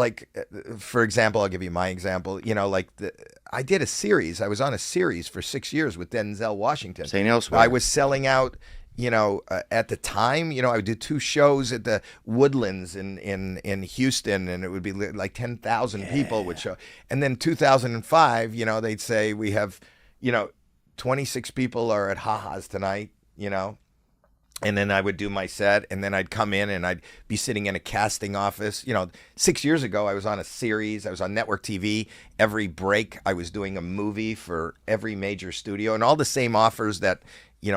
like, for example, I'll give you my example. I did a series. I was on a series for 6 years with Denzel Washington. St. Elsewhere. I was selling out. At the time, I would do 2 shows at the Woodlands in Houston, and it would be like 10,000 people would show. And then 2005, they'd say we have, 26 people are at Ha-Ha's tonight, And then I would do my set, and then I'd come in and I'd be sitting in a casting office. 6 years ago, I was on a series. I was on network TV. Every break, I was doing a movie for every major studio, and all the same offers that,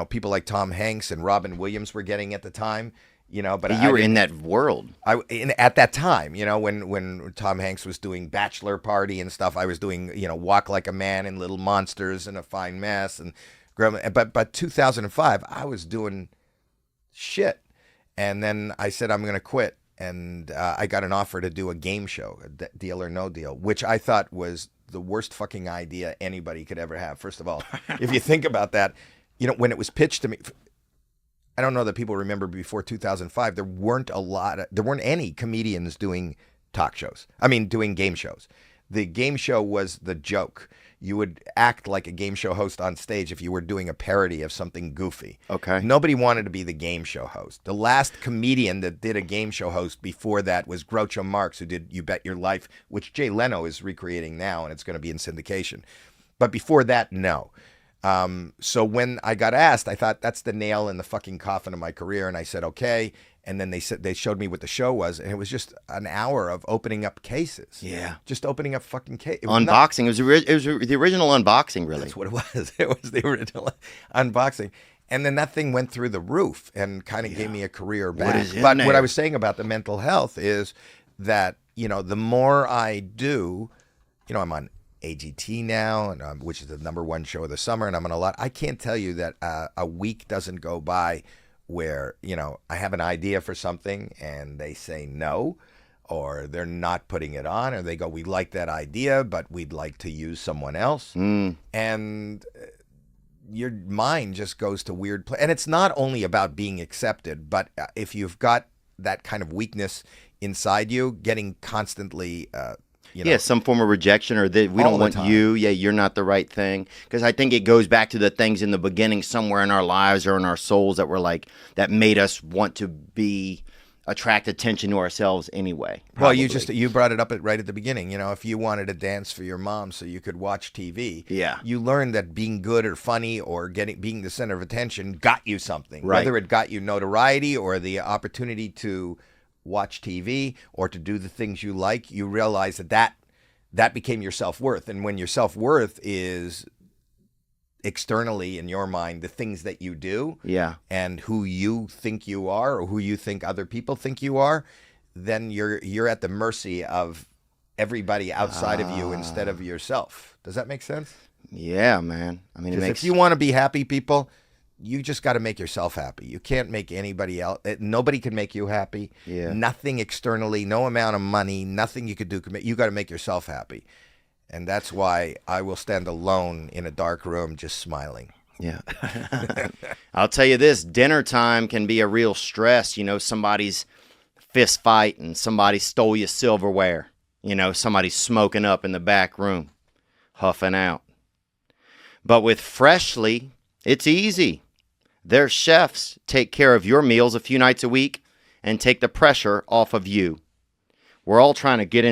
people like Tom Hanks and Robin Williams were getting at the time. But you were in that world. At that time, when Tom Hanks was doing Bachelor Party and stuff, I was doing, Walk Like a Man and Little Monsters and A Fine Mess. But 2005, I was doing shit. And then I said, I'm going to quit. And I got an offer to do a game show, Deal or No Deal, which I thought was the worst fucking idea anybody could ever have. First of all, if you think about that, when it was pitched to me, I don't know that people remember before 2005, there weren't any comedians doing talk shows. Doing game shows. The game show was the joke. You would act like a game show host on stage if you were doing a parody of something goofy. Okay. Nobody wanted to be the game show host. The last comedian that did a game show host before that was Groucho Marx, who did You Bet Your Life, which Jay Leno is recreating now, and it's going to be in syndication. But before that, no. So when I got asked, I thought that's the nail in the fucking coffin of my career, and I said okay. And then they showed me what the show was, and it was just an hour of opening up cases. Yeah, just opening up fucking cases. Unboxing. It was the original unboxing, really. That's what it was. It was the original unboxing. And then that thing went through the roof and kind of gave me a career back. But what I was saying about the mental health is that the more I do, I'm on AGT now, and which is the #1 show of the summer, and I'm on a lot. I can't tell you that a week doesn't go by where I have an idea for something and they say no, or they're not putting it on, or they go, we like that idea, but we'd like to use someone else. And your mind just goes to weird and it's not only about being accepted, but if you've got that kind of weakness inside you, getting constantly some form of rejection, or that we don't want you. Yeah, you're not the right thing. Because I think it goes back to the things in the beginning somewhere in our lives or in our souls that were that made us want to attract attention to ourselves anyway. Probably. Well, you brought it up right at the beginning. If you wanted to dance for your mom so you could watch TV, you learned that being good or funny or being the center of attention got you something. Right. Whether it got you notoriety or the opportunity to watch TV or to do the things you like, you realize that became your self-worth. And when your self-worth is externally in your mind, the things that you do and who you think you are or who you think other people think you are, then you're at the mercy of everybody outside of you instead of yourself. Does that make sense? Yeah, man. If you want to be happy, people, you just got to make yourself happy. You can't make anybody else. Nobody can make you happy. Yeah. Nothing externally, no amount of money, nothing you could do. You got to make yourself happy. And that's why I will stand alone in a dark room just smiling. Yeah. I'll tell you this, dinner time can be a real stress. Somebody's fist fight and somebody stole your silverware. Somebody's smoking up in the back room, huffing out. But with Freshly, it's easy. Their chefs take care of your meals a few nights a week and take the pressure off of you. We're all trying to get in